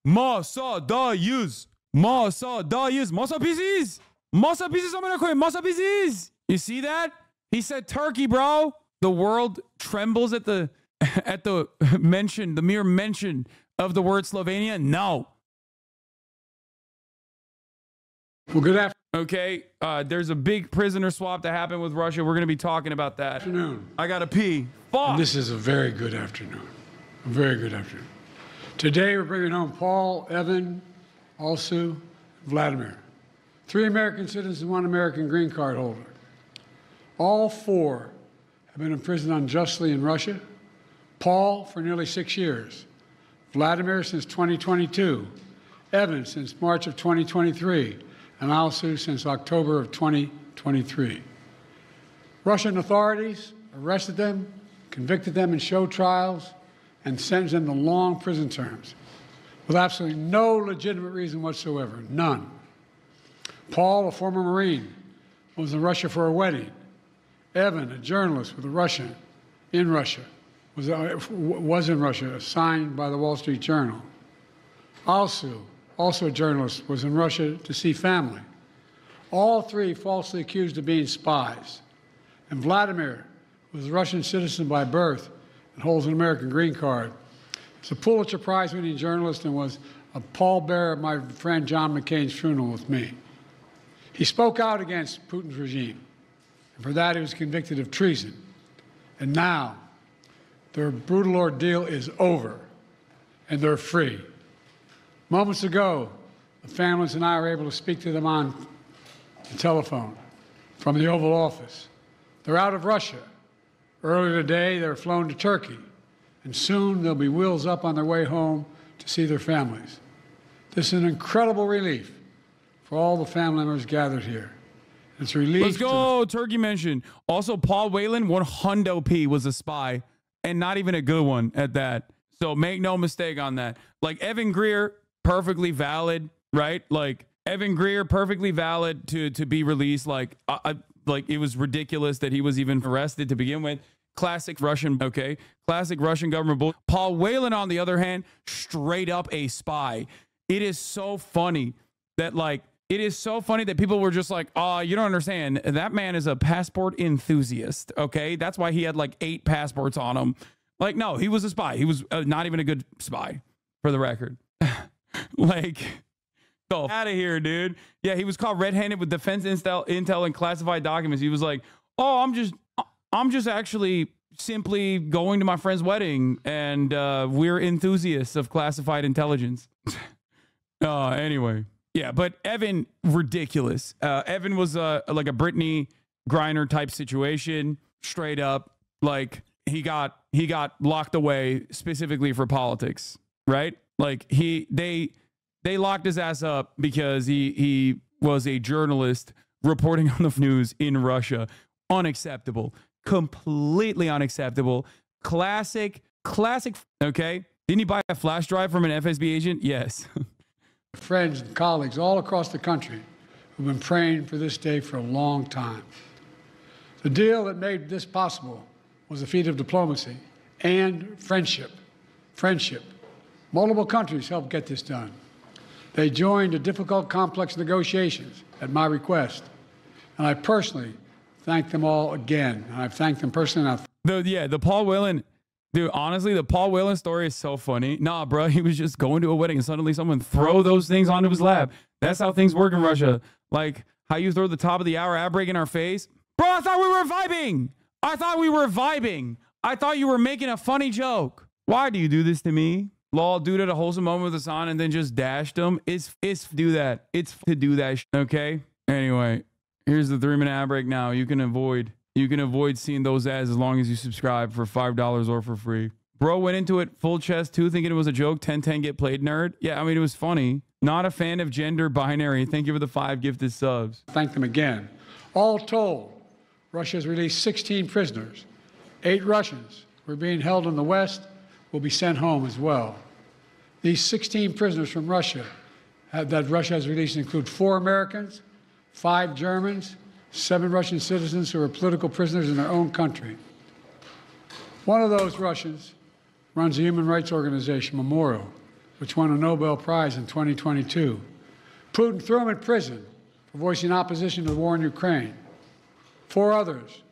Masa dayız. Masa dayız. Masa biziz. Masa biziz amına koyayım. Masa biziz. You see that? He said Turkey, bro. The world trembles at the mention, the mere mention of the word Slovenia. No. Well, good afternoon. Okay, there's a big prisoner swap that happened with Russia. We're going to be talking about that. Afternoon. I got to pee. Fuck. And this is a very good afternoon. A very good afternoon. Today we're bringing home Paul, Evan, Alsu, Vladimir. 3 American citizens and 1 American green card holder. All 4 have been imprisoned unjustly in Russia. Paul for nearly 6 years. Vladimir since 2022. Evan since March of 2023. And Alsu since October of 2023. Russian authorities arrested them, convicted them in show trials, and sentenced them to long prison terms with absolutely no legitimate reason whatsoever, none. Paul, a former Marine, was in Russia for a wedding. Evan, a journalist with a Russian, in Russia, was in Russia, assigned by the Wall Street Journal. Alsu, also a journalist, was in Russia to see family. All 3 falsely accused of being spies. And Vladimir, who was a Russian citizen by birth and holds an American green card, is a Pulitzer Prize-winning journalist and was a pallbearer at my friend John McCain's funeral with me. He spoke out against Putin's regime, and for that he was convicted of treason. And now, their brutal ordeal is over, and they're free. Moments ago, the families and I were able to speak to them on the telephone from the Oval Office. They're out of Russia. Earlier today, they were flown to Turkey, and soon they'll be wheels up on their way home to see their families. This is an incredible relief for all the family members gathered here. It's relief. Let's go, Turkey mention. Also, Paul Whelan, 100p was a spy, and not even a good one at that. So make no mistake on that. Like Evan Greer, perfectly valid, right? Like Evan Greer, perfectly valid to be released. Like it was ridiculous that he was even arrested to begin with. Classic Russian, okay? Classic Russian government bull. Paul Whelan, on the other hand, straight up a spy. It is so funny that people were just like, oh, you don't understand. That man is a passport enthusiast, okay? That's why he had like 8 passports on him. Like, no, he was a spy. He was not even a good spy, for the record. Like, go out of here, dude. Yeah, he was caught red-handed with defense intel and classified documents. He was like, oh, I'm just actually simply going to my friend's wedding, and we're enthusiasts of classified intelligence. Anyway. Yeah, but Evan, ridiculous. Evan was like a Brittany Griner type situation, straight up. Like he got locked away specifically for politics, right? Like they locked his ass up because he was a journalist reporting on the news in Russia. Unacceptable, completely unacceptable. Classic. Okay, didn't he buy a flash drive from an FSB agent? Yes. Friends and colleagues all across the country who've been praying for this day for a long time. The deal that made this possible was a feat of diplomacy and friendship. Multiple countries helped get this done. They joined the difficult, complex negotiations at my request, and I personally thank them all again. And I've thanked them personally. The Paul Whelan. Dude, honestly, the Paul Whelan story is so funny. Nah, bro, he was just going to a wedding and suddenly someone throw those things onto his lap. That's how things work in Russia. Like how you throw the top of the hour ad break in our face. Bro, I thought we were vibing. I thought you were making a funny joke. Why do you do this to me? Lol, dude, at a wholesome moment with Hasan and then just dashed him. It's to do that. It's to do that, okay? Anyway, here's the 3-minute ad break now. You can avoid seeing those ads as long as you subscribe for $5 or for free. Bro went into it full chest too, thinking it was a joke. 10-10 get played nerd. Yeah, I mean, it was funny. Not a fan of gender binary. Thank you for the 5 gifted subs. Thank them again. All told, Russia has released 16 prisoners. 8 Russians who are being held in the West will be sent home as well. These 16 prisoners from Russia that Russia has released include 4 Americans, 5 Germans, 7 Russian citizens who are political prisoners in their own country. One of those Russians runs a human rights organization, Memorial, which won a Nobel Prize in 2022. Putin threw him in prison for voicing opposition to the war in Ukraine. 4 others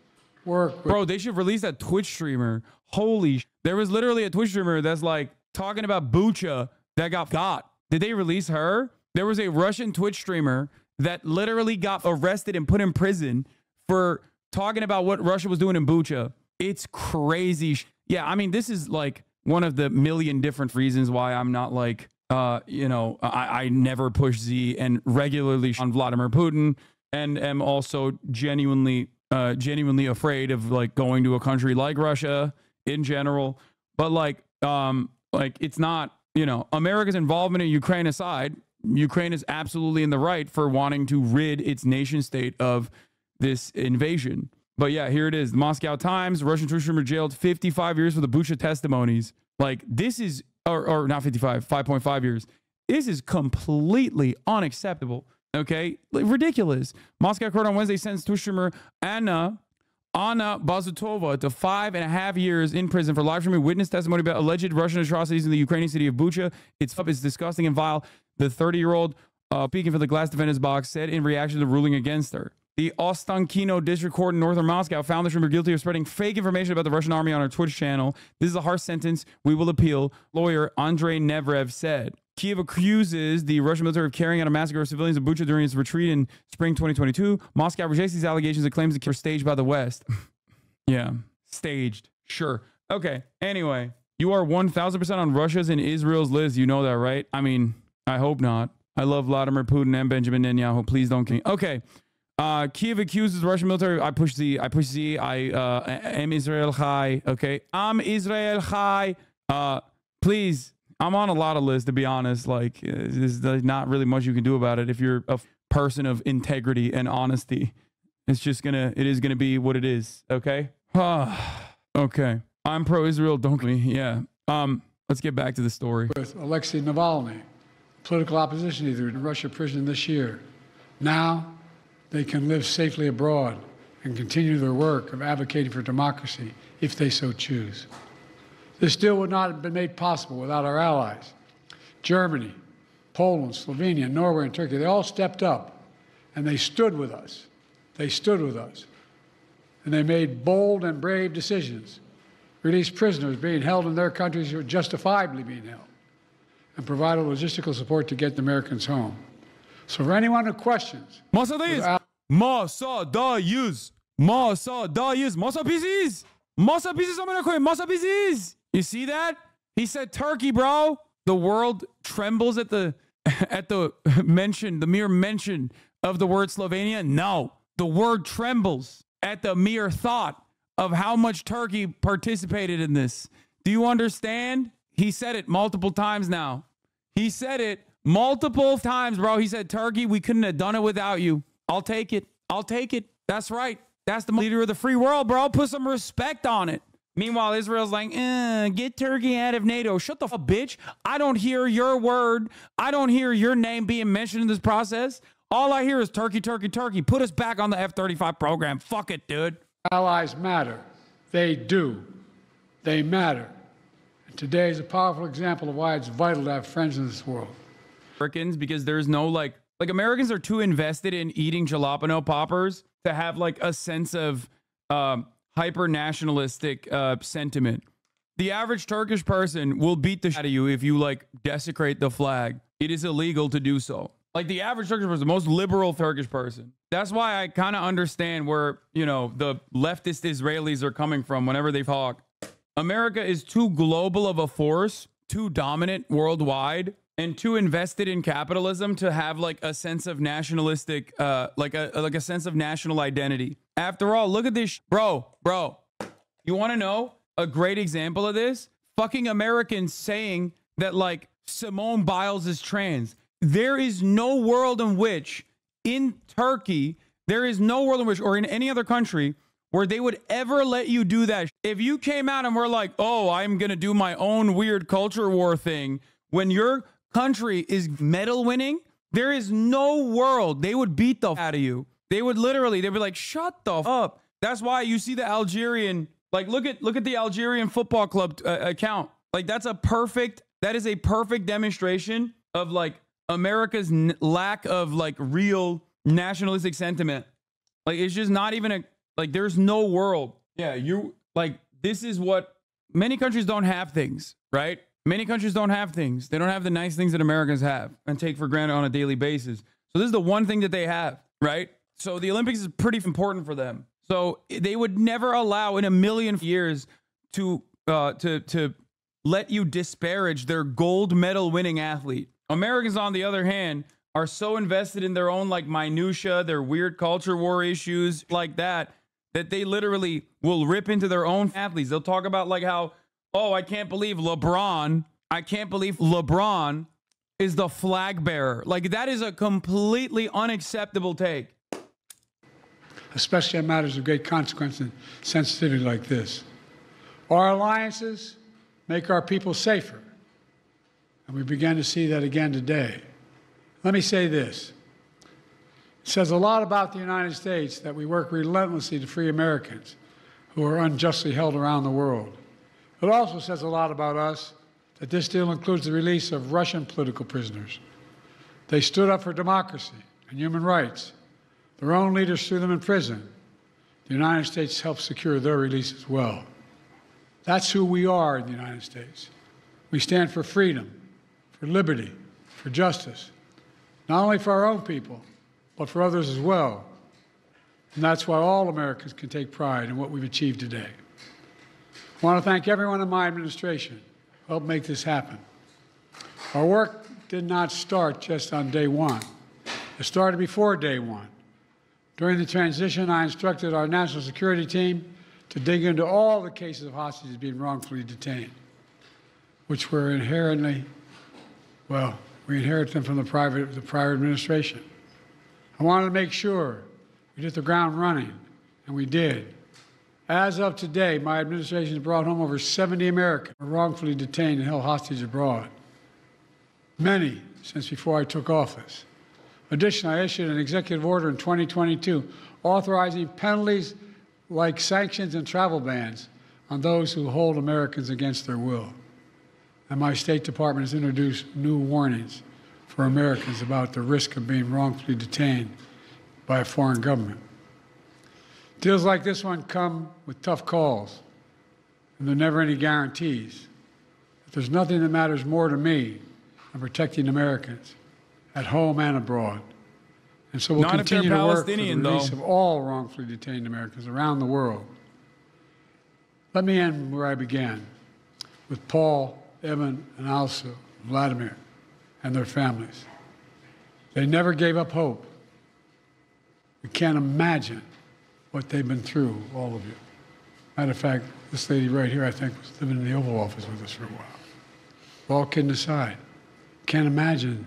work with— Bro, they should release that Twitch streamer. Holy there was literally a Twitch streamer that's like talking about Bucha that got. Did they release her? There was a Russian Twitch streamer that literally got arrested and put in prison for talking about what Russia was doing in Bucha. It's crazy. Yeah, I mean, this is like one of the million different reasons why I'm not like, you know, I never push Z and regularly on Vladimir Putin, and am also genuinely afraid of like going to a country like Russia in general. But like it's not, you know, America's involvement in Ukraine aside, Ukraine is absolutely in the right for wanting to rid its nation state of this invasion. But yeah, here it is. The Moscow Times, Russian Twitch streamer jailed 55 years for the Bucha testimonies. Like this is, or not 55, 5.5 years. This is completely unacceptable. Okay, like, ridiculous. Moscow court on Wednesday sentenced Twitch streamer Anna Bazutova to 5.5 years in prison for live streaming witness testimony about alleged Russian atrocities in the Ukrainian city of Bucha. It's disgusting and vile. The 30-year-old, speaking for the Glass Defendants Box, said in reaction to the ruling against her. The Ostankino District Court in northern Moscow found the streamer guilty of spreading fake information about the Russian army on her Twitch channel. This is a harsh sentence. We will appeal, lawyer Andrei Nevrev said. Kiev accuses the Russian military of carrying out a massacre of civilians in Bucha during its retreat in spring 2022. Moscow rejects these allegations and claims they were staged by the West. Yeah, staged. Sure. Okay. Anyway, you are 1,000% on Russia's and Israel's list. You know that, right? I mean, I hope not. I love Vladimir Putin and Benjamin Netanyahu. Please don't kill me. Okay. Kiev accuses the Russian military. I push Z. I am Israel Chai. Okay. I'm Israel Chai. Please. I'm on a lot of lists, to be honest. Like, there's not really much you can do about it if you're a person of integrity and honesty. It's just it is gonna be what it is. Okay. Okay. I'm pro-Israel. Don't me. Yeah. Let's get back to the story. With Alexei Navalny, political opposition leader in Russia prison this year. Now they can live safely abroad and continue their work of advocating for democracy if they so choose. This deal would not have been made possible without our allies. Germany, Poland, Slovenia, Norway, and Turkey, they all stepped up and they stood with us. They stood with us. And they made bold and brave decisions, released prisoners being held in their countries who were justifiably being held, and provided logistical support to get the Americans home. So for anyone who questions... You see that? He said Turkey, bro. The world trembles at the mention, the mere mention of the word Slovenia. No, the word trembles at the mere thought of how much Turkey participated in this. Do you understand? He said it multiple times now. He said it multiple times, bro. He said, Turkey, we couldn't have done it without you. I'll take it. I'll take it. That's right. That's the leader of the free world, bro. Put some respect on it. Meanwhile, Israel's like, get Turkey out of NATO. Shut the fuck, bitch. I don't hear your word. I don't hear your name being mentioned in this process. All I hear is Turkey, Turkey, Turkey. Put us back on the F-35 program. Fuck it, dude. Allies matter. They do. They matter. And today is a powerful example of why it's vital to have friends in this world. Americans, because there's no like Americans are too invested in eating jalapeno poppers to have like a sense of hyper-nationalistic sentiment. The average Turkish person will beat the shit out of you if you like desecrate the flag. It is illegal to do so. Like the average Turkish person, the most liberal Turkish person. That's why I kind of understand where, you know, the leftist Israelis are coming from whenever they talk. America is too global of a force, too dominant worldwide, and too invested in capitalism to have like a sense of nationalistic, like a sense of national identity. After all, look at this, bro. You want to know a great example of this? Fucking Americans saying that like Simone Biles is trans. There is no world in which in Turkey, there is no world in which, or in any other country, where they would ever let you do that. If you came out and were like, oh, I'm going to do my own weird culture war thing, when your country is medal winning, there is no world they would beat the out of you. They would literally, they'd be like, shut the up. That's why you see the Algerian, like, look at the Algerian football club account. Like, that's a perfect That is a perfect demonstration of like America's lack of like real nationalistic sentiment. Like, it's just not even like, there's no world. Yeah, this is what many countries don't have things, right? Many countries don't have things. They don't have the nice things that Americans have and take for granted on a daily basis. So this is the one thing that they have, right? So the Olympics is pretty important for them. So they would never allow in a million years to let you disparage their gold medal winning athlete. Americans, on the other hand, are so invested in their own like minutia, their weird culture war issues like that they literally will rip into their own athletes. They'll talk about like how, oh, I can't believe LeBron is the flag bearer. Like, that is a completely unacceptable take. Especially on matters of great consequence and sensitivity like this. Our alliances make our people safer. And we began to see that again today. Let me say this. It says a lot about the United States that we work relentlessly to free Americans who are unjustly held around the world. It also says a lot about us that this deal includes the release of Russian political prisoners. They stood up for democracy and human rights. Their own leaders threw them in prison. The United States helped secure their release as well. That's who we are in the United States. We stand for freedom, for liberty, for justice, not only for our own people, but for others as well. And that's why all Americans can take pride in what we've achieved today. I want to thank everyone in my administration who helped make this happen. Our work did not start just on day one. It started before day one. During the transition, I instructed our national security team to dig into all the cases of hostages being wrongfully detained, which were inherently, well, we inherited them from the prior administration. I wanted to make sure we hit the ground running, and we did. As of today, my administration has brought home over 70 Americans who were wrongfully detained and held hostage abroad, many since before I took office. Additionally, I issued an executive order in 2022 authorizing penalties like sanctions and travel bans on those who hold Americans against their will. And my State Department has introduced new warnings for Americans about the risk of being wrongfully detained by a foreign government. Deals like this one come with tough calls, and there are never any guarantees. But there's nothing that matters more to me than protecting Americans at home and abroad. And so we'll continue to work for the release of all wrongfully detained Americans around the world. Let me end where I began, with Paul, Evan, and also Vladimir and their families. They never gave up hope. We can't imagine what they've been through, all of you. Matter of fact, this lady right here, I think, was living in the Oval Office with us for a while. All kidding aside, can't imagine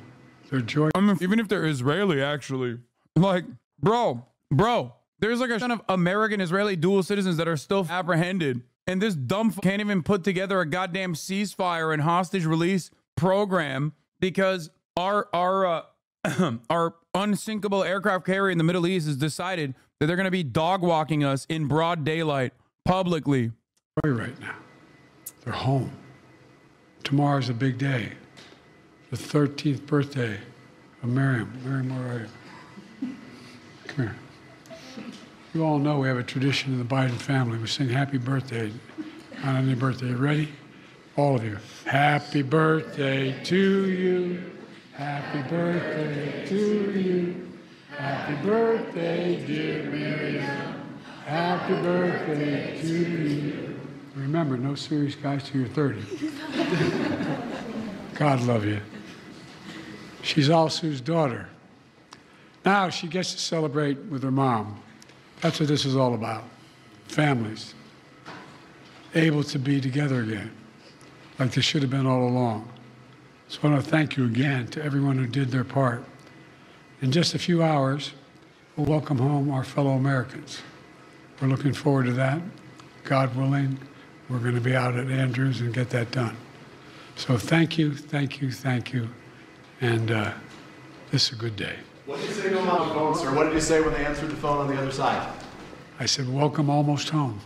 their joy. Even if they're Israeli, actually. Like, bro, there's like a ton of American-Israeli dual citizens that are still apprehended. And this dumb can't even put together a goddamn ceasefire and hostage release program because our unsinkable aircraft carrier in the Middle East has decided that they're going to be dog walking us in broad daylight publicly. Right now, they're home. Tomorrow's a big day. The 13th birthday of Miriam. Miriam, where are you? Come here. You all know we have a tradition in the Biden family. We sing happy birthday on any birthday. You ready? All of you. Happy birthday to you. Happy birthday to you. Happy birthday, dear Miriam. Happy birthday to you. Remember, no serious guys till you're 30. God love you. She's Alsu's daughter. Now she gets to celebrate with her mom. That's what this is all about. Families able to be together again, like they should have been all along. So I want to thank you again to everyone who did their part. In just a few hours, we'll welcome home our fellow Americans. We're looking forward to that. God willing, we're going to be out at Andrews and get that done. So thank you, thank you, thank you. And this is a good day. What did you say to them on the phone, sir? What did you say when they answered the phone on the other side? I said, welcome almost home.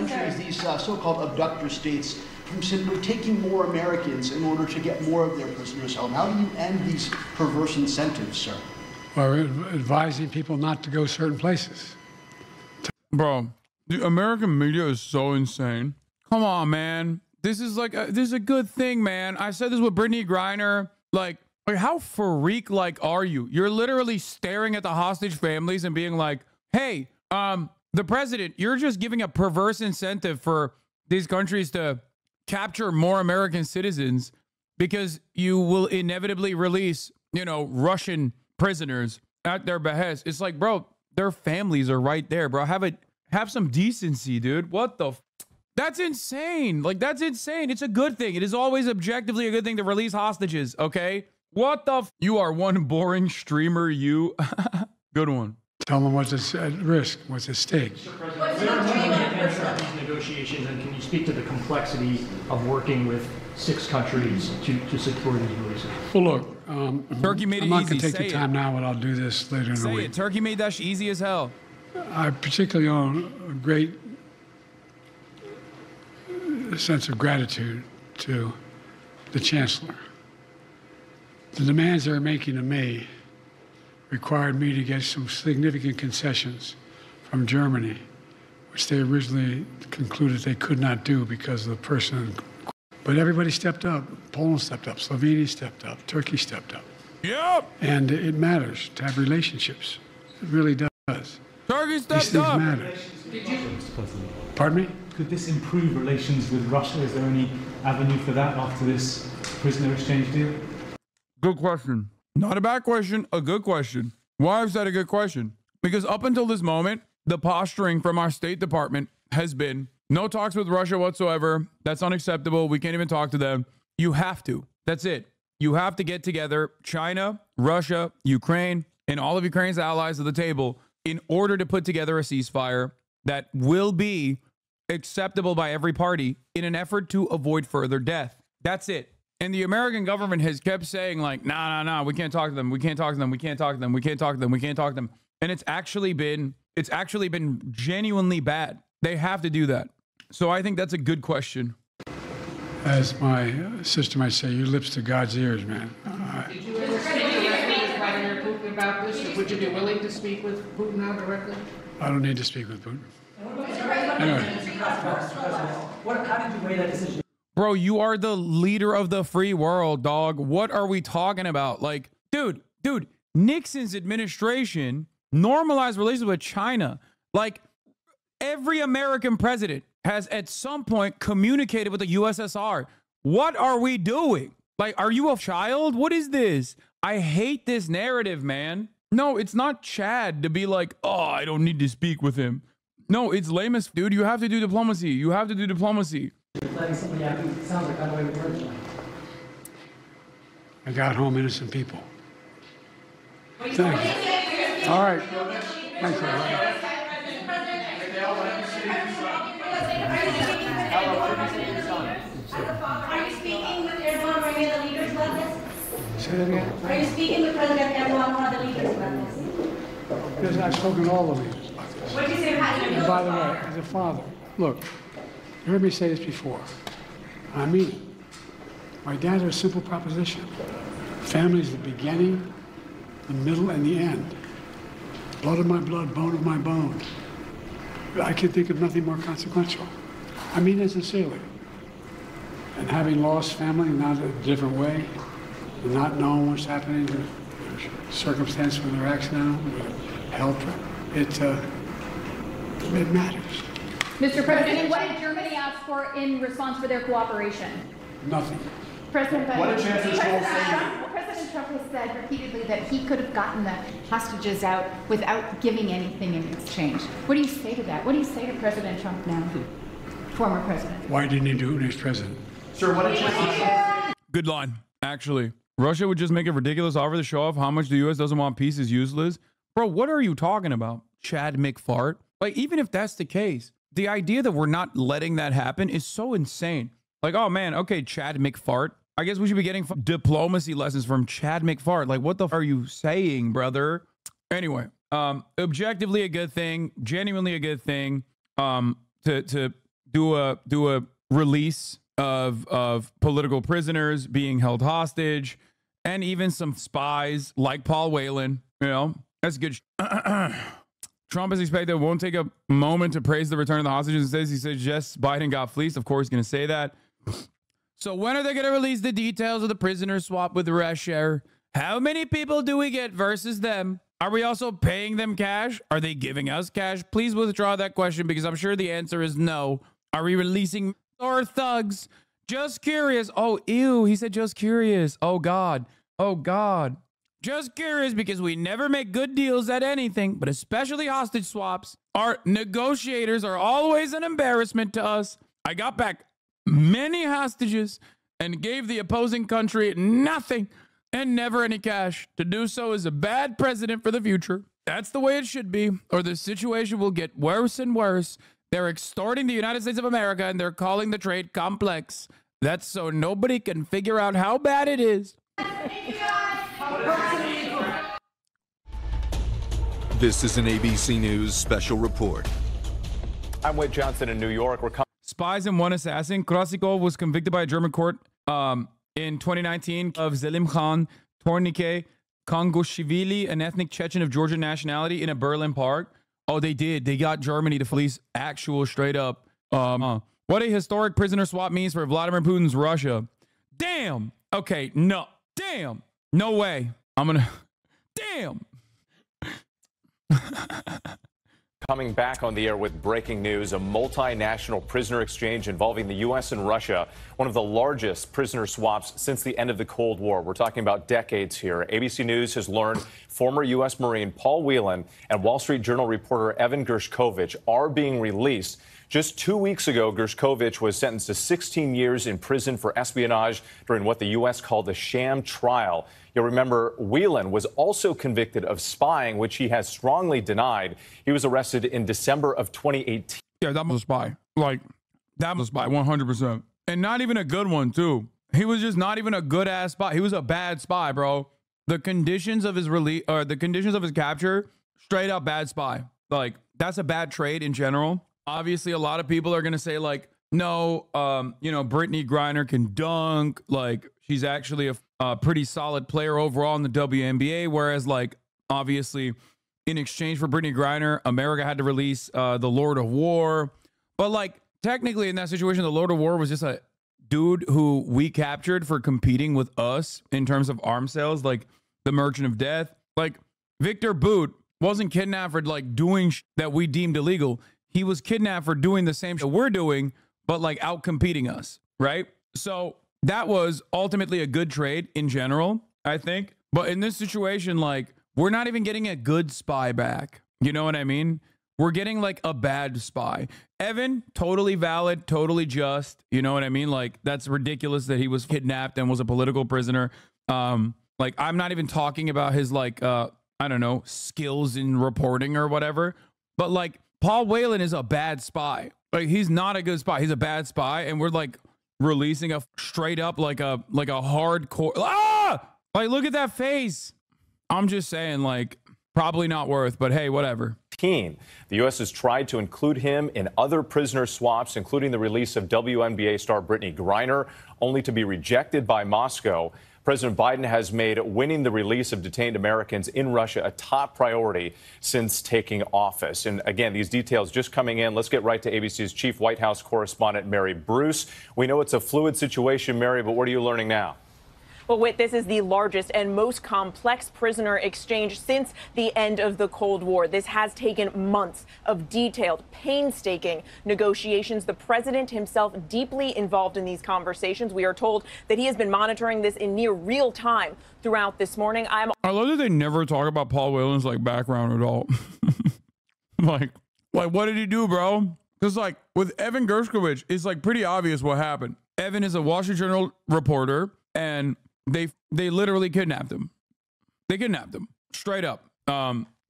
countries, these so-called abductor states, from simply taking more Americans in order to get more of their prisoners held? How do you end these perverse incentives, sir? Well, we're advising people not to go certain places. Bro, the American media is so insane. Come on, man. This is like, this is a good thing, man. I said this with Brittany Griner. Like how freak-like are you? You're literally staring at the hostage families and being like, hey, the president, you're just giving a perverse incentive for these countries to capture more American citizens because you will inevitably release, you know, Russian prisoners at their behest. It's like, bro, their families are right there, bro. Have some decency, dude. What the that's insane. Like, that's insane. It's a good thing. It is always objectively a good thing to release hostages, okay? What the you are one boring streamer, you. Good one. Tell them what's at risk, what's at stake. Mr. President, where are these negotiations, and can you speak to the complexity of working with 6 countries to secure these releases? Well, look, Turkey made it I'm not easy. going to take Say the time it. now, but I'll do this later in the Say week. it. Turkey made that easy as hell. I particularly own a great sense of gratitude to the Chancellor. The demands they're making of me required me to get some significant concessions from Germany, which they originally concluded they could not do because of the person. But everybody stepped up. Poland stepped up. Slovenia stepped up. Turkey stepped up. Yep. And it matters to have relationships. It really does. Turkey These stepped things up. matter. Pardon me? Could this improve relations with Russia? Is there any avenue for that after this prisoner exchange deal? Good question. Not a bad question, a good question. Why is that a good question? Because up until this moment, the posturing from our State Department has been no talks with Russia whatsoever. That's unacceptable. We can't even talk to them. You have to. That's it. You have to get together China, Russia, Ukraine, and all of Ukraine's allies at the table in order to put together a ceasefire that will be acceptable by every party in an effort to avoid further death. That's it. And the American government has kept saying like, nah, we can't talk to them. We can't talk to them. We can't talk to them. We can't talk to them. We can't talk to them. And it's actually been genuinely bad. They have to do that. So I think that's a good question. As my sister might say, your lips to God's ears, man. Did you ever speak with Vladimir Putin about this? Or would you be willing to speak with Putin now directly? I don't need to speak with Putin. How did you weigh that decision? Bro, you are the leader of the free world, dog. What are we talking about? Like, dude, Nixon's administration normalized relations with China. Like, every American president has at some point communicated with the USSR. What are we doing? Like, are you a child? What is this? I hate this narrative, man. No, it's not Chad to be like, oh, I don't need to speak with him. No, it's lame as, dude, you have to do diplomacy. You have to do diplomacy. Sounds like that way it works. I got home innocent people. Thank you. All right. Thanks, everybody. Are you speaking with Erdogan or any of the leaders about this? Say that again? Are you speaking with President Erdogan or other leaders about this? Because I've spoken to all the leaders about this. What did you say about And by the way, as a father, look, you heard me say this before. I mean it. My dad's a simple proposition. Family is the beginning, the middle, and the end. Blood of my blood, bone of my bone. I can think of nothing more consequential. I mean it sincerely. And having lost family, not a different way, and not knowing what's happening, the circumstance when they're accidental, help, it matters. Mr. President, what did Germany ask for in response for their cooperation? Nothing. President What did Chancellor Scholz say? President Trump has said repeatedly that he could have gotten the hostages out without giving anything in exchange. What do you say to that? What do you say to President Trump now, former president? Why didn't he do it when he was president? Sir, what did Chancellor Scholz say? Good line, actually. Russia would just make a ridiculous offer to show off how much the U.S. doesn't want peace is useless. Bro, what are you talking about, Chad McFart? Like, even if that's the case, the idea that we're not letting that happen is so insane. Like, oh man, okay, Chad McFart. I guess we should be getting diplomacy lessons from Chad McFart. Like, what the f are you saying, brother? Anyway, objectively a good thing, genuinely a good thing. To do a release of political prisoners being held hostage, and even some spies like Paul Whelan. You know, that's good. Trump is expected won't take a moment to praise the return of the hostages. Instead, he suggests Biden got fleeced. Of course, he's going to say that. So when are they going to release the details of the prisoner swap with Russia? How many people do we get versus them? Are we also paying them cash? Are they giving us cash? Please withdraw that question because I'm sure the answer is no. Are we releasing our thugs? Just curious. Oh, ew. He said just curious. Oh, God. Oh, God. Just curious because we never make good deals at anything, but especially hostage swaps. Our negotiators are always an embarrassment to us. I got back many hostages and gave the opposing country nothing and never any cash. To do so is a bad precedent for the future. That's the way it should be, or the situation will get worse and worse. They're extorting the United States of America and they're calling the trade complex. That's so nobody can figure out how bad it is. This is an ABC News special report. I'm Whit Johnson in New York. Spies and one assassin. Krasikov was convicted by a German court in 2019 of Zelim Khan Tornike Kongoshvili, an ethnic Chechen of Georgian nationality, in a Berlin park. Oh, they did. They got Germany to fleece actual straight up. What a historic prisoner swap means for Vladimir Putin's Russia. Damn. Okay. No. Damn. No way. I'm going to. Damn. Coming back on the air with breaking news, a multinational prisoner exchange involving the U.S. and Russia, one of the largest prisoner swaps since the end of the Cold War. We're talking about decades here. ABC News has learned former U.S. Marine Paul Whelan and Wall Street Journal reporter Evan Gershkovich are being released. Just 2 weeks ago, Gershkovich was sentenced to 16 years in prison for espionage during what the U.S. called a sham trial. You'll remember Whelan was also convicted of spying, which he has strongly denied. He was arrested in December of 2018. Yeah, that was a spy. Like, that was a spy, 100%. And not even a good one, too. He was just not even a good-ass spy. He was a bad spy, bro. The conditions of his release, or the conditions of his capture, straight up bad spy. Like, that's a bad trade in general. Obviously, a lot of people are going to say, like, no, you know, Brittany Griner can dunk. Like, she's actually a pretty solid player overall in the WNBA. Whereas, like, obviously, in exchange for Brittany Griner, America had to release the Lord of War. But, like, technically in that situation, the Lord of War was just a dude who we captured for competing with us in terms of arms sales, like the Merchant of Death. Like, Victor Boot wasn't kidnapped for, like, doing that we deemed illegal. He was kidnapped for doing the same shit we're doing, but like out competing us, right? So that was ultimately a good trade in general, I think. But in this situation, like, we're not even getting a good spy back. You know what I mean? We're getting like a bad spy. Evan, totally valid, totally just. You know what I mean? Like, that's ridiculous that he was kidnapped and was a political prisoner. Like, I'm not even talking about his like, I don't know, skills in reporting or whatever. But like, Paul Whelan is a bad spy. Like, he's not a good spy. He's a bad spy. And we're like releasing a straight up like a hardcore. Like, look at that face. I'm just saying, like, probably not worth, but hey, whatever. The U.S. has tried to include him in other prisoner swaps, including the release of WNBA star Brittany Griner, only to be rejected by Moscow. President Biden has made winning the release of detained Americans in Russia a top priority since taking office. And again, these details just coming in. Let's get right to ABC's chief White House correspondent, Mary Bruce. We know it's a fluid situation, Mary, but what are you learning now? Well, Whit, this is the largest and most complex prisoner exchange since the end of the Cold War. This has taken months of detailed, painstaking negotiations. The president himself deeply involved in these conversations. We are told that he has been monitoring this in near real time throughout this morning. I love that they never talk about Paul Whelan's like background at all. like what did he do, bro? Because like with Evan Gershkovich, it's like pretty obvious what happened. Evan is a Wall Street Journal reporter, and they literally kidnapped him. They kidnapped him straight up.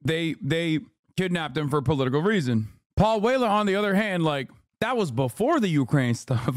They kidnapped him for political reason. Paul Whelan, on the other hand, like, that was before the Ukraine stuff.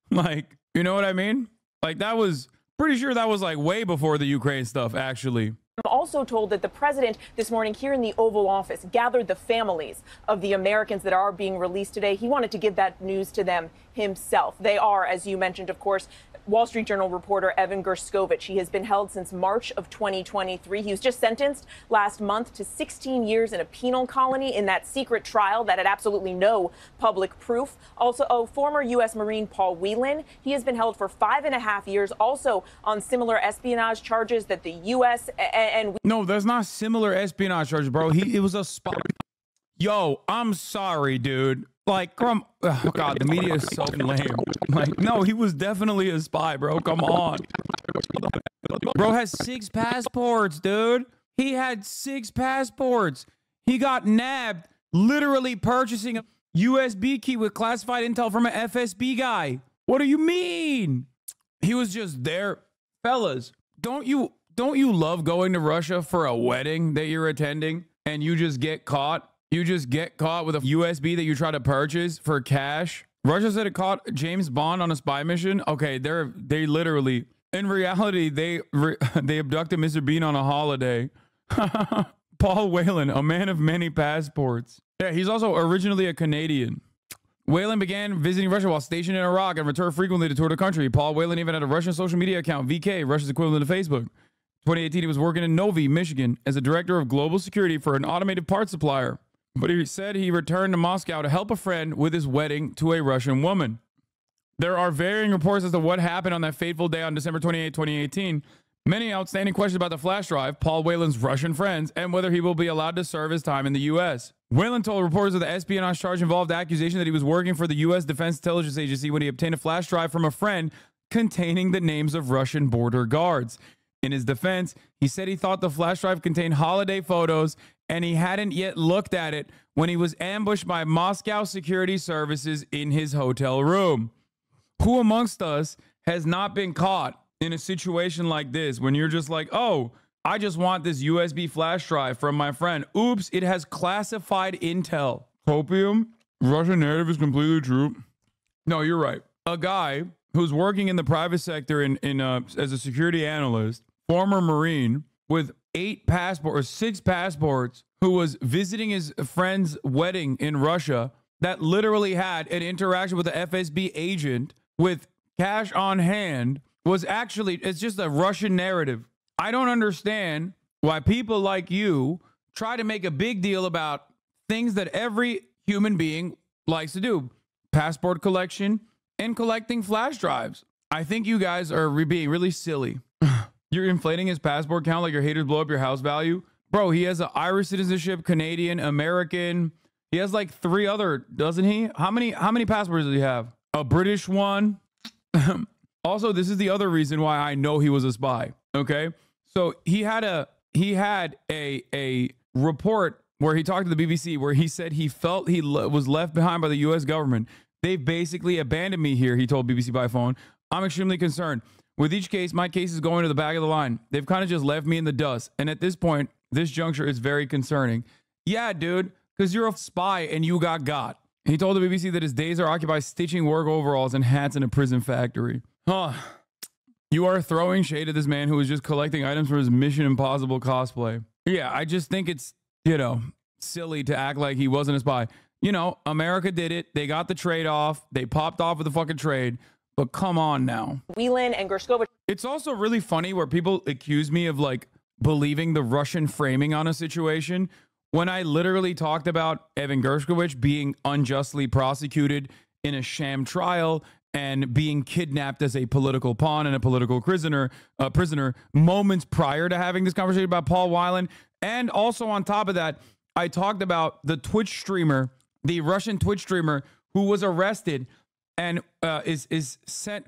Like, you know what I mean? Like, that was pretty sure that was like way before the Ukraine stuff, actually. I'm also told that the president this morning here in the Oval Office gathered the families of the Americans that are being released today. He wanted to give that news to them himself. They are, as you mentioned, of course, Wall Street Journal reporter Evan Gershkovich. He has been held since March of 2023. He was just sentenced last month to 16 years in a penal colony in that secret trial that had absolutely no public proof. Also, former U.S. Marine Paul Whelan, he has been held for 5.5 years, also on similar espionage charges that the U.S. and no, there's not similar espionage charges, bro. It was a spy. Yo, I'm sorry, dude. Like, oh God, the media is so lame. Like, no, he was definitely a spy, bro. Come on. Bro has 6 passports, dude. He had 6 passports. He got nabbed literally purchasing a USB key with classified intel from an FSB guy. What do you mean? He was just there. Fellas, don't you love going to Russia for a wedding that you're attending and you just get caught? You just get caught with a USB that you try to purchase for cash. Russia said it caught James Bond on a spy mission. Okay, they literally, in reality, they abducted Mr. Bean on a holiday. Paul Whelan, a man of many passports. Yeah, he's also originally a Canadian. Whelan began visiting Russia while stationed in Iraq and returned frequently to tour the country. Paul Whelan even had a Russian social media account, VK, Russia's equivalent to Facebook. 2018, he was working in Novi, Michigan, as a director of global security for an automated parts supplier. But he said he returned to Moscow to help a friend with his wedding to a Russian woman. There are varying reports as to what happened on that fateful day on December 28, 2018. Many outstanding questions about the flash drive, Paul Whelan's Russian friends, and whether he will be allowed to serve his time in the U.S. Whelan told reporters of the espionage charge involved the accusation that he was working for the U.S. Defense Intelligence Agency when he obtained a flash drive from a friend containing the names of Russian border guards. In his defense, he said he thought the flash drive contained holiday photos and he hadn't yet looked at it when he was ambushed by Moscow security services in his hotel room. Who amongst us has not been caught in a situation like this when you're just like, oh, I just want this USB flash drive from my friend. Oops, it has classified intel. Copium, Russian narrative is completely true. No, you're right. A guy who's working in the private sector as a security analyst, former Marine, with 6 passports, who was visiting his friend's wedding in Russia that literally had an interaction with the FSB agent with cash on hand, was actually, it's just a Russian narrative. I don't understand why people like you try to make a big deal about things that every human being likes to do. Passport collection and collecting flash drives. I think you guys are being really silly. You're inflating his passport count like your haters blow up your house value. Bro, he has an Irish citizenship, Canadian, American. He has like 3 other, doesn't he? How many passports does he have? A British one. Also, this is the other reason why I know he was a spy. Okay, so he had a report where he talked to the BBC where he said he felt he was left behind by the U.S. government. They've basically abandoned me here, he told BBC by phone. I'm extremely concerned. With each case, my case is going to the back of the line. They've kind of just left me in the dust. And at this point, this juncture is very concerning. Yeah, dude, because you're a spy and you got. He told the BBC that his days are occupied stitching work overalls and hats in a prison factory. Huh. You are throwing shade at this man who was just collecting items for his Mission Impossible cosplay. Yeah, I just think it's, silly to act like he wasn't a spy. America did it. They got the trade off. They popped off with the fucking trade. But come on now. Whelan and Gershkovich. It's also really funny where people accuse me of like believing the Russian framing on a situation when I literally talked about Evan Gershkovich being unjustly prosecuted in a sham trial and being kidnapped as a political pawn and a political prisoner moments prior to having this conversation about Paul Whelan. And also on top of that, I talked about the Twitch streamer, the Russian Twitch streamer who was arrested and is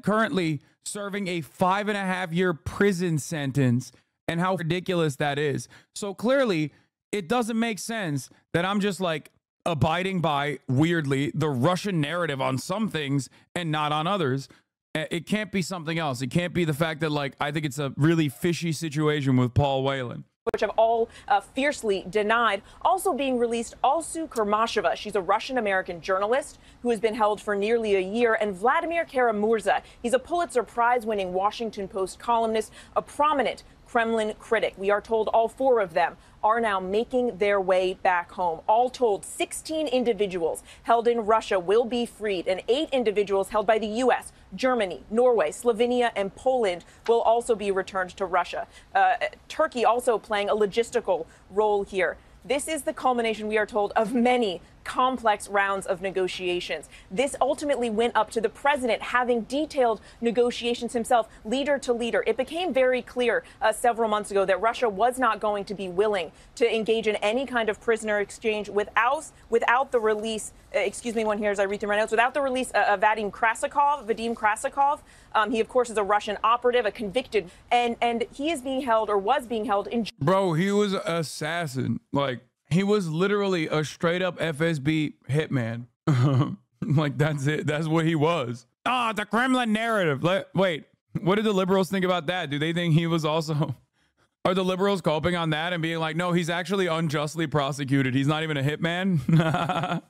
currently serving a 5.5-year prison sentence, and how ridiculous that is. So clearly, it doesn't make sense that I'm just like abiding by, weirdly, the Russian narrative on some things and not on others. It can't be something else. It can't be the fact that, like, I think it's a really fishy situation with Paul Whelan. which have all fiercely denied. Also being released, Alsu Kurmasheva. She's a Russian-American journalist who has been held for nearly a year, and Vladimir Kara-Murza. He's a Pulitzer Prize-winning Washington Post columnist, a prominent Kremlin critic. We are told all four of them are now making their way back home. All told, 16 individuals held in Russia will be freed, and 8 individuals held by the U.S., Germany, Norway, Slovenia, and Poland will also be returned to Russia. Turkey also playing a logistical role here. This is the culmination, we are told, of many complex rounds of negotiations. This ultimately went up to the president having detailed negotiations himself, leader to leader. It became very clear several months ago that Russia was not going to be willing to engage in any kind of prisoner exchange without the release, excuse me one here as I read through my notes, without the release of Vadim Krasikov. He, of course, is a Russian operative, a convicted, and he is being held or was being held in. Bro, he was an assassin. Like, he was literally a straight up FSB hitman. Like, that's it. That's what he was. Ah, the Kremlin narrative. Wait, what did the liberals think about that? Do they think he was also... Are the liberals coping on that and being like, no, he's actually unjustly prosecuted. He's not even a hitman?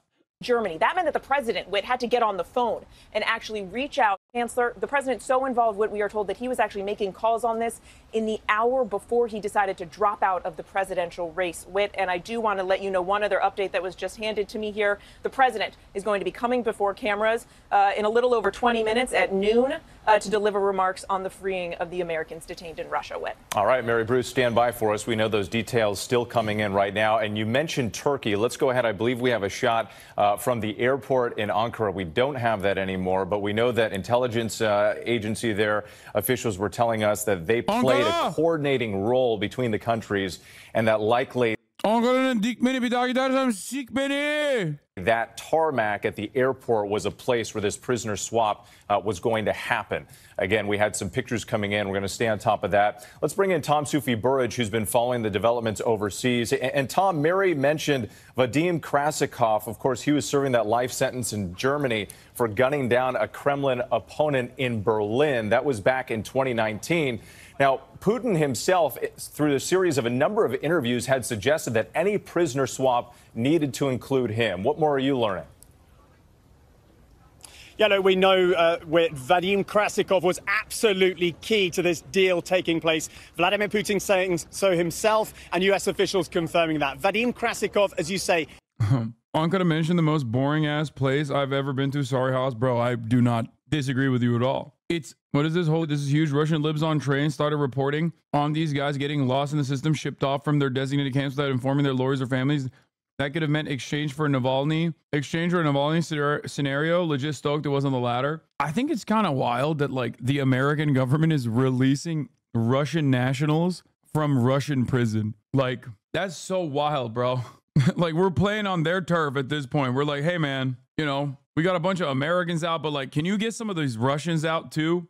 Germany. That meant that the president had to get on the phone and actually reach out. Chancellor, the president's so involved, we are told that he was actually making calls on this in the hour before he decided to drop out of the presidential race. And I do want to let you know one other update that was just handed to me here. The president is going to be coming before cameras in a little over 20 minutes at noon to deliver remarks on the freeing of the Americans detained in Russia. All right, Mary Bruce, stand by for us. We know those details still coming in right now. And you mentioned Turkey. Let's go ahead. I believe we have a shot from the airport in Ankara. We don't have that anymore, but we know that intelligence agency there, officials were telling us that they played a coordinating role between the countries and that likely that tarmac at the airport was a place where this prisoner swap was going to happen. Again, we had some pictures coming in. We're going to stay on top of that. Let's bring in Tom Sufi Burridge, who's been following the developments overseas. And Tom, Mary mentioned Vadim Krasikov. Of course, he was serving that life sentence in Germany for gunning down a Kremlin opponent in Berlin. That was back in 2019. Now, Putin himself, through a series of a number of interviews, had suggested that any prisoner swap needed to include him. What more are you learning? Yeah, no, we know Vadim Krasikov was absolutely key to this deal taking place. Vladimir Putin saying so himself, and U.S. officials confirming that. Vadim Krasikov, as you say... I'm going to mention the most boring-ass place I've ever been to. Sorry, Haas, bro. I do not disagree with you at all. What is this is huge. Russian libs on trains started reporting on these guys getting lost in the system, shipped off from their designated camps without informing their lawyers or families. That could have meant exchange for Navalny scenario. Legit stoked it wasn't the latter. I think it's kind of wild that like the American government is releasing Russian nationals from Russian prison. Like, that's so wild, bro. Like, we're playing on their turf at this point. We're like, hey man, you know, we got a bunch of Americans out, but like, can you get some of these Russians out too?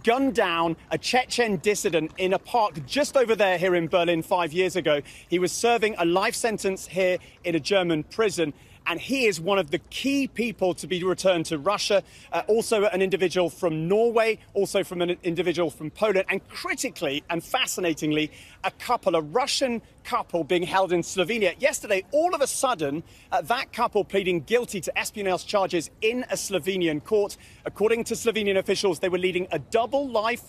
Gunned down a Chechen dissident in a park just over there here in Berlin 5 years ago. He was serving a life sentence here in a German prison. And he is one of the key people to be returned to Russia. Also an individual from Norway, also from an individual from Poland, and critically and fascinatingly, a Russian couple being held in Slovenia. Yesterday, all of a sudden, that couple pleading guilty to espionage charges in a Slovenian court. According to Slovenian officials, they were leading a double life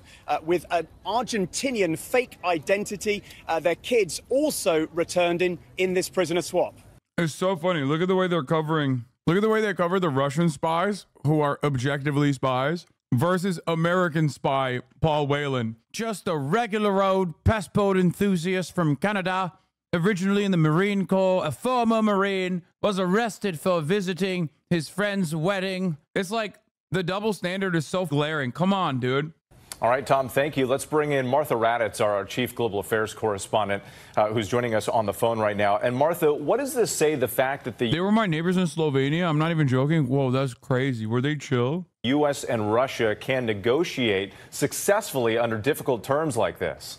with an Argentinian fake identity. Their kids also returned in this prisoner swap. It's so funny. Look at the way they're covering. Look at the way they cover the Russian spies who are objectively spies versus American spy Paul Whelan. Just a regular old passport enthusiast from Canada, originally in the Marine Corps, a former Marine, was arrested for visiting his friend's wedding. It's like the double standard is so glaring. Come on, dude. All right, Tom, thank you. Let's bring in Martha Raddatz, our chief global affairs correspondent, who's joining us on the phone right now. And Martha, what does this say, the fact that they were my neighbors in Slovenia? I'm not even joking. Whoa, that's crazy. Were they chill? U.S. and Russia can negotiate successfully under difficult terms like this?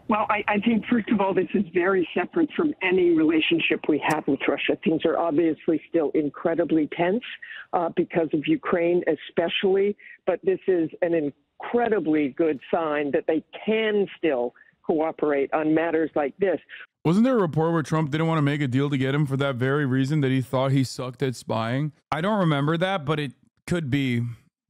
Well, I think, first of all, this is very separate from any relationship we have with Russia. Things are obviously still incredibly tense because of Ukraine especially, but this is an incredibly good sign that they can still cooperate on matters like this. Wasn't there a report where Trump didn't want to make a deal to get him for that very reason, that he thought he sucked at spying? I don't remember that, but it could be.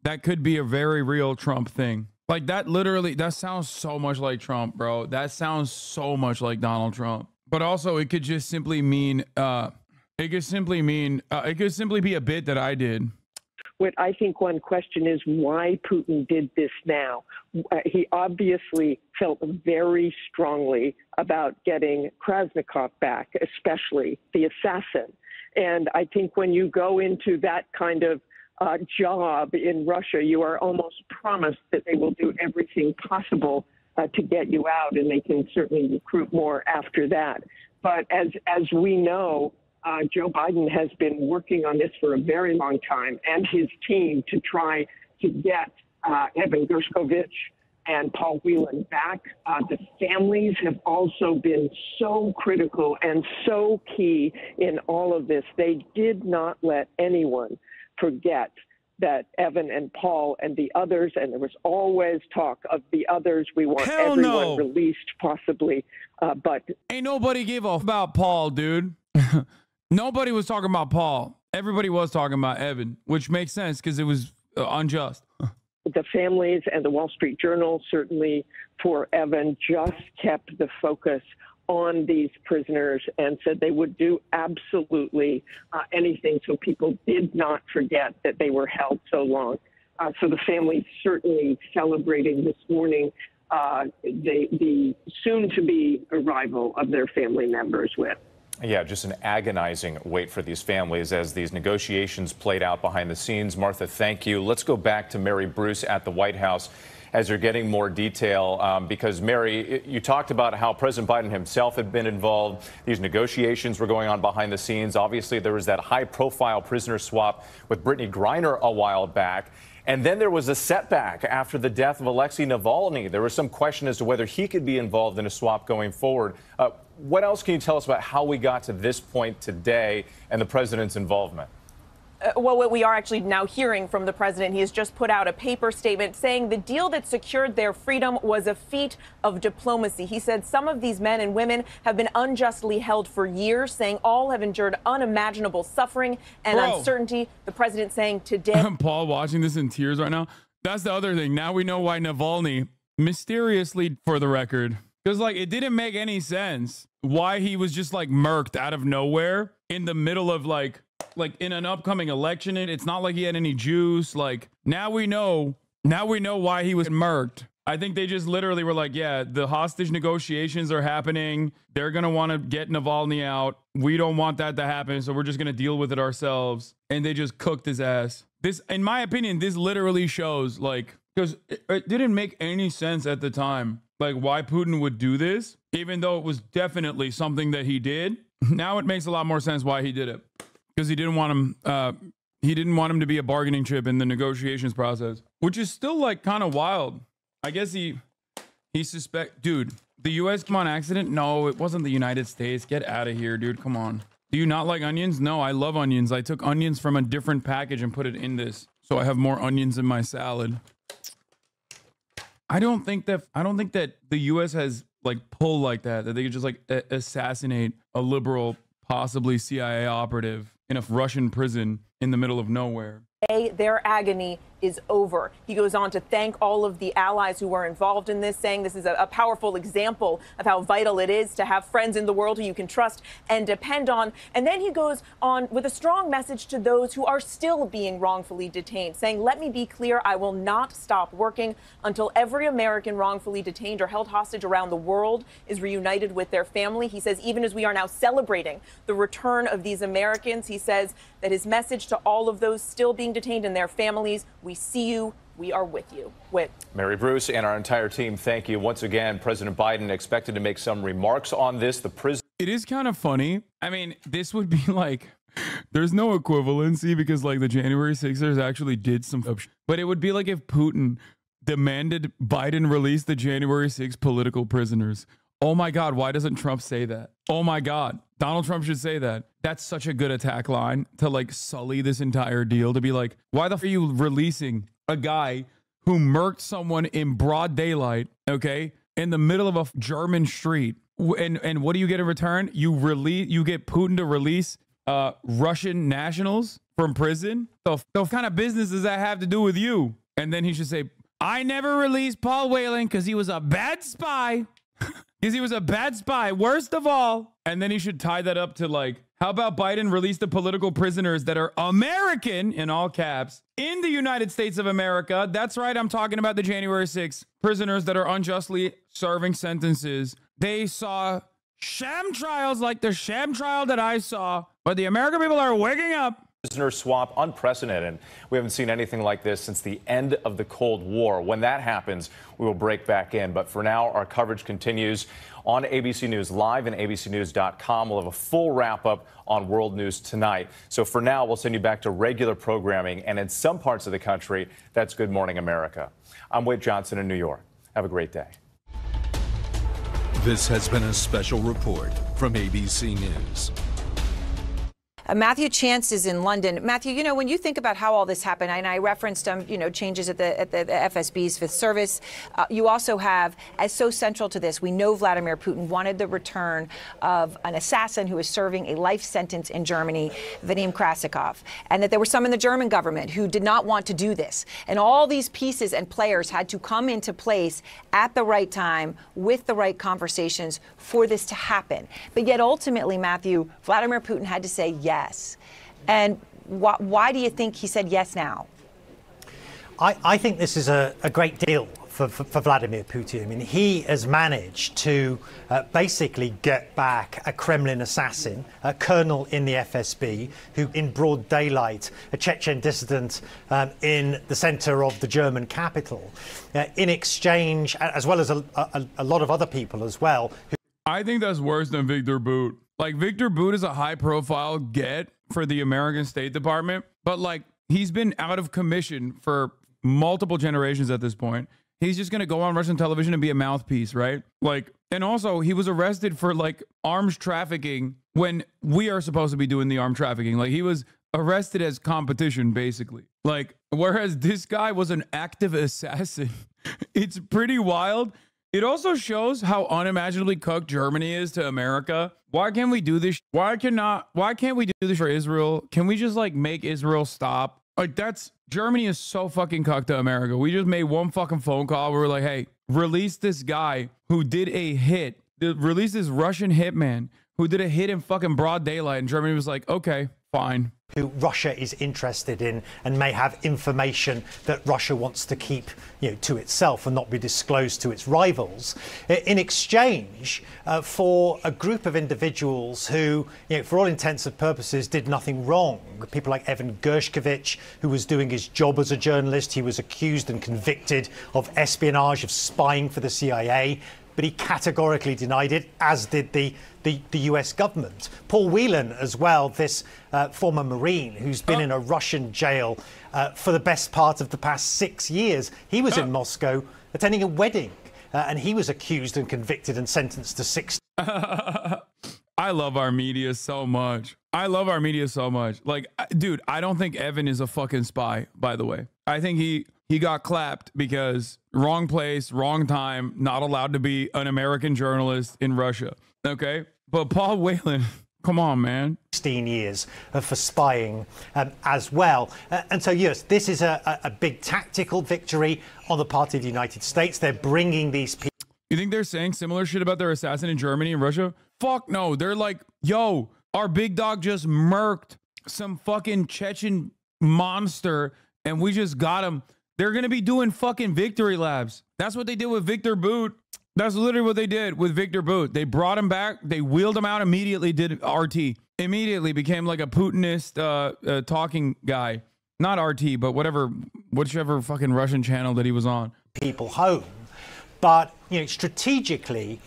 That could be a very real Trump thing. Like that literally, that sounds so much like Trump, bro. That sounds so much like Donald Trump. But also it could just simply mean, it could simply be a bit that I did. What I think one question is why Putin did this now. He obviously felt very strongly about getting Krasnikov back, especially the assassin. And I think when you go into that kind of job in Russia, you are almost promised that they will do everything possible to get you out, and they can certainly recruit more after that. But as we know, Joe Biden has been working on this for a very long time, and his team, to try to get Evan Gershkovich and Paul Whelan back. The families have also been so critical and so key in all of this. They did not let anyone forget that Evan and Paul and the others, and there was always talk of the others. We want everyone released, possibly, but ain't nobody gave a f about Paul, dude. Nobody was talking about Paul. Everybody was talking about Evan, which makes sense because it was unjust. The families and the Wall Street Journal, certainly for Evan, just kept the focus on these prisoners and said they would do absolutely anything so people did not forget that they were held so long. So the family certainly celebrating this morning the soon-to-be arrival of their family members with. Yeah, just an agonizing wait for these families as these negotiations played out behind the scenes. Martha, thank you. Let's go back to Mary Bruce at the White House as you're getting more detail, because, Mary, you talked about how President Biden himself had been involved. These negotiations were going on behind the scenes. Obviously, there was that high-profile prisoner swap with Brittany Griner a while back. And then there was a setback after the death of Alexei Navalny. There was some question as to whether he could be involved in a swap going forward. What else can you tell us about how we got to this point today and the president's involvement? Well, what we are actually now hearing from the president, he has just put out a paper statement saying the deal that secured their freedom was a feat of diplomacy. He said some of these men and women have been unjustly held for years, saying all have endured unimaginable suffering and uncertainty. The president saying today. Paul watching this in tears right now. That's the other thing. Now we know why Navalny, mysteriously, for the record, because like it didn't make any sense why he was just like murked out of nowhere in the middle of like in an upcoming election. It's not like he had any juice. Like now we know why he was murked. I think they just literally were like, yeah, the hostage negotiations are happening. They're going to want to get Navalny out. We don't want that to happen. So we're just going to deal with it ourselves. And they just cooked his ass. This, in my opinion, this literally shows like, because it didn't make any sense at the time, like why Putin would do this, even though it was definitely something that he did. Now it makes a lot more sense why he did it. Because he didn't want him to be a bargaining chip in the negotiations process, which is still like kind of wild. I guess he dude, the U.S. come on accident? No, it wasn't the United States. Get out of here, dude. Come on. Do you not like onions? No, I love onions. I took onions from a different package and put it in this, so I have more onions in my salad. I don't think that the U.S. has like pull like that they could just like assassinate a liberal, possibly CIA operative in a Russian prison in the middle of nowhere. Their agony is over. He goes on to thank all of the allies who were involved in this, saying this is a powerful example of how vital it is to have friends in the world who you can trust and depend on. And then he goes on with a strong message to those who are still being wrongfully detained, saying, let me be clear, I will not stop working until every American wrongfully detained or held hostage around the world is reunited with their family. He says, even as we are now celebrating the return of these Americans, he says that his message to all of those still being detained and their families, we see you, we are with you. Mary Bruce and our entire team, thank you. Once again, President Biden expected to make some remarks on this. It is kind of funny. I mean, this would be like, there's no equivalency because like the January 6ers actually did some, but it would be like if Putin demanded Biden release the January 6 political prisoners. Oh my God, why doesn't Trump say that? Oh my God, Donald Trump should say that. That's such a good attack line to like sully this entire deal, to be like, why the f are you releasing a guy who murked someone in broad daylight, okay? in the middle of a German street. And what do you get in return? You get Putin to release Russian nationals from prison. So what kind of business does that have to do with you? And then he should say, I never released Paul Whelan because he was a bad spy. Because he was a bad spy, worst of all. And then he should tie that up to like, how about Biden release the political prisoners that are American, in all caps, in the United States of America? That's right, I'm talking about the January 6th prisoners that are unjustly serving sentences. They saw sham trials like the sham trial that I saw, but the American people are waking up. Prisoner swap, unprecedented. We haven't seen anything like this since the end of the Cold War. When that happens, we will break back in. But for now, our coverage continues on ABC News Live and abcnews.com. We'll have a full wrap-up on world news tonight. So for now, we'll send you back to regular programming. And in some parts of the country, that's Good Morning America. I'm Wade Johnson in New York. Have a great day. This has been a special report from ABC News. Matthew Chance is in London. Matthew, you know, when you think about how all this happened, and I referenced, you know, changes at the FSB's Fifth Service, you also have, as so central to this, we know Vladimir Putin wanted the return of an assassin who was serving a life sentence in Germany, Vadim Krasikov, and that there were some in the German government who did not want to do this. And all these pieces and players had to come into place at the right time with the right conversations for this to happen. But yet ultimately, Matthew, Vladimir Putin had to say yes. And why do you think he said yes now? I think this is a great deal for Vladimir Putin. I mean, he has managed to basically get back a Kremlin assassin, a colonel in the FSB, who in broad daylight, a Chechen dissident in the center of the German capital, in exchange, as well as a lot of other people as well. I think that's worse than Victor Bout. Like, Victor Bout is a high-profile get for the American State Department, but, like, he's been out of commission for multiple generations at this point. He's just going to go on Russian television and be a mouthpiece, right? Like, and also, he was arrested for, like, arms trafficking when we are supposed to be doing the arms trafficking. Like, he was arrested as competition, basically. Like, whereas this guy was an active assassin. It's pretty wild. It also shows how unimaginably cooked Germany is to America. Why can't we do this? Why can't we do this for Israel? Can we just like make Israel stop? Like, Germany is so fucking cooked to America. We just made one fucking phone call. We were like, hey, release this guy who did a hit. Release this Russian hitman who did a hit in fucking broad daylight. And Germany was like, okay, fine. Who Russia is interested in and may have information that Russia wants to keep, you know, to itself and not be disclosed to its rivals, in exchange for a group of individuals who, you know, for all intents and purposes, did nothing wrong. People like Evan Gershkovich, who was doing his job as a journalist. He was accused and convicted of espionage, of spying for the CIA, but he categorically denied it, as did the US government. Paul Whelan as well, this former Marine who's been in a Russian jail for the best part of the past 6 years. He was in Moscow attending a wedding, and he was accused and convicted and sentenced to 6. I love our media so much. I love our media so much. Like, dude, I don't think Evan is a fucking spy, by the way. I think he got clapped because wrong place, wrong time, not allowed to be an American journalist in Russia. Okay? But Paul Whelan, come on, man. 16 years for spying as well. And so, yes, this is a big tactical victory on the part of the United States. They're bringing these people. You think they're saying similar shit about their assassin in Germany and Russia? Fuck no. They're like, yo, our big dog just murked some fucking Chechen monster and we just got him. They're going to be doing fucking victory laps. That's what they did with Victor Bout. That's literally what they did with Victor Bout. They brought him back. They wheeled him out immediately, did RT. Immediately became like a Putinist talking guy. Not RT, but whichever fucking Russian channel that he was on. People home. But, you know, strategically,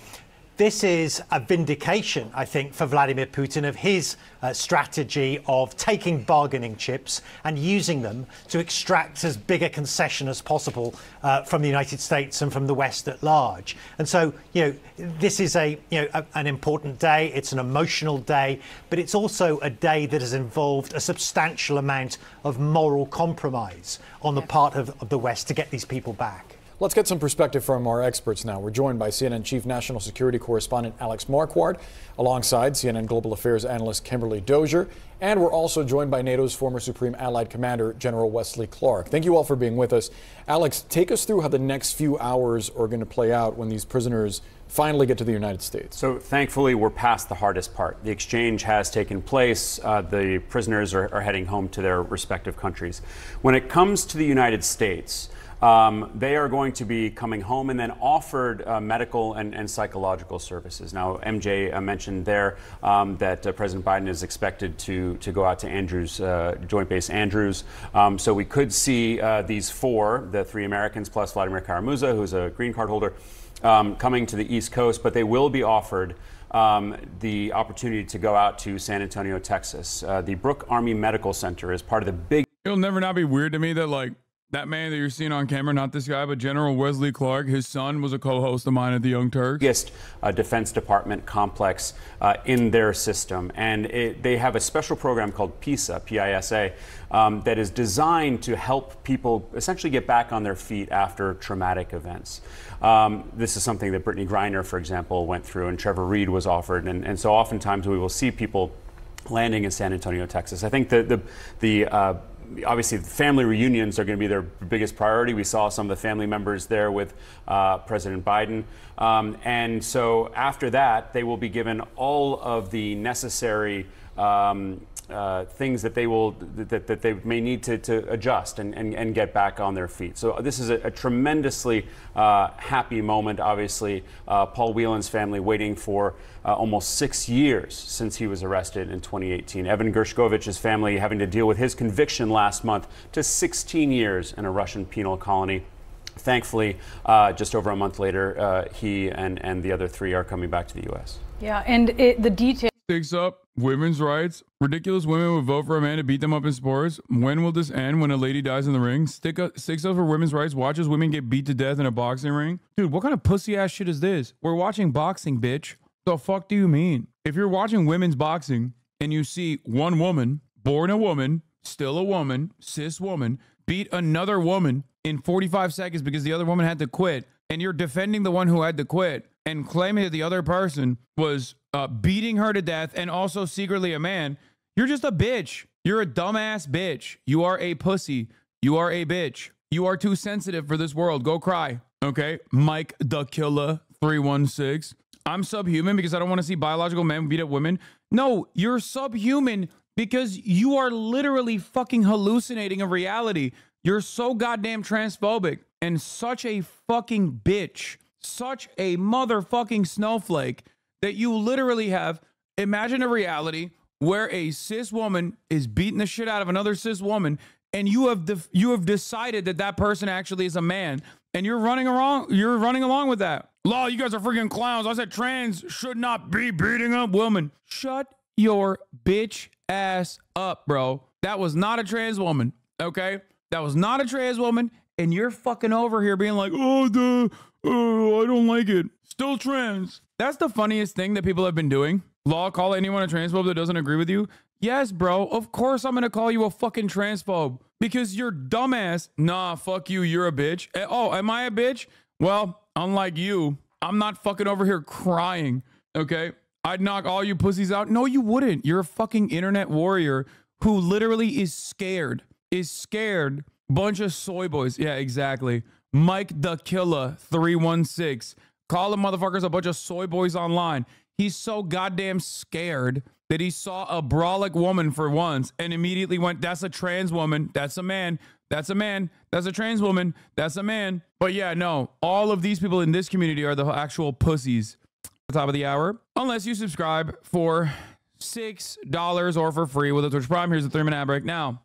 this is a vindication, I think, for Vladimir Putin of his strategy of taking bargaining chips and using them to extract as big a concession as possible from the United States and from the West at large. And so, you know, this is an important day. It's an emotional day, but it's also a day that has involved a substantial amount of moral compromise on the part of the West to get these people back. Let's get some perspective from our experts now. We're joined by CNN Chief National Security Correspondent Alex Marquardt, alongside CNN Global Affairs Analyst Kimberly Dozier, and we're also joined by NATO's former Supreme Allied Commander, General Wesley Clark. Thank you all for being with us. Alex, take us through how the next few hours are going to play out when these prisoners finally get to the United States. So thankfully, we're past the hardest part. The exchange has taken place. The prisoners are heading home to their respective countries. When it comes to the United States, they are going to be coming home and then offered medical and psychological services. Now, MJ mentioned there that President Biden is expected to go out to Andrews, Joint Base Andrews. So we could see these four, the three Americans plus Vladimir Kara-Murza, who's a green card holder, coming to the East Coast, but they will be offered the opportunity to go out to San Antonio, Texas. The Brooke Army Medical Center is part of the big... It'll never not be weird to me that, like, that man that you're seeing on camera, not this guy, but General Wesley Clark, his son was a co-host of mine at the Young Turks. Biggest Defense Department complex in their system. And they have a special program called PISA, P-I-S-A, that is designed to help people essentially get back on their feet after traumatic events. This is something that Brittany Griner, for example, went through, and Trevor Reed was offered. And so oftentimes we will see people landing in San Antonio, Texas. I think obviously, the family reunions are going to be their biggest priority. We saw some of the family members there with President Biden. And so after that, they will be given all of the necessary things that they may need to adjust and get back on their feet. So this is a tremendously happy moment. Obviously, Paul Whelan's family waiting for almost 6 years since he was arrested in 2018. Evan Gershkovich's family having to deal with his conviction last month to 16 years in a Russian penal colony. Thankfully, just over a month later, he and the other three are coming back to the U.S. Yeah, and the details. Sticks up women's rights. Ridiculous women would vote for a man to beat them up in sports. When will this end? When a lady dies in the ring? Sticks up for women's rights. Watches women get beat to death in a boxing ring. Dude, what kind of pussy ass shit is this? We're watching boxing, bitch. The fuck do you mean? If you're watching women's boxing and you see one woman, born a woman, still a woman, cis woman, beat another woman in 45 seconds because the other woman had to quit, and you're defending the one who had to quit and claiming that the other person was beating her to death and also secretly a man, you're just a bitch. You're a dumbass bitch. You are a pussy. You are a bitch. You are too sensitive for this world. Go cry. Okay? Mike the Killer 316. I'm subhuman because I don't want to see biological men beat up women. No, you're subhuman because you are literally fucking hallucinating a reality. You're so goddamn transphobic and such a fucking bitch, such a motherfucking snowflake that you literally have. Imagine a reality where a cis woman is beating the shit out of another cis woman, and you have decided that that person actually is a man, and you're running along with that. Law, you guys are freaking clowns. I said trans should not be beating up women. Shut your bitch ass up, bro. That was not a trans woman, okay? That was not a trans woman, and you're fucking over here being like, oh, I don't like it. Still trans. That's the funniest thing that people have been doing. Law, call anyone a transphobe that doesn't agree with you? Yes, bro. Of course I'm going to call you a fucking transphobe because you're dumbass. Nah, fuck you. You're a bitch. Oh, am I a bitch? Well, unlike you, I'm not fucking over here crying, okay? I'd knock all you pussies out. No, you wouldn't. You're a fucking internet warrior who literally is scared. Bunch of soy boys. Yeah, exactly. Mike the Killer 316. Call them motherfuckers a bunch of soy boys online. He's so goddamn scared that he saw a brolic woman for once and immediately went, that's a trans woman. That's a man. That's a man. That's a trans woman. That's a man. But yeah, no, all of these people in this community are the actual pussies. At the top of the hour, unless you subscribe for $6 or for free with a Twitch Prime. Here's the 3-minute ad break now.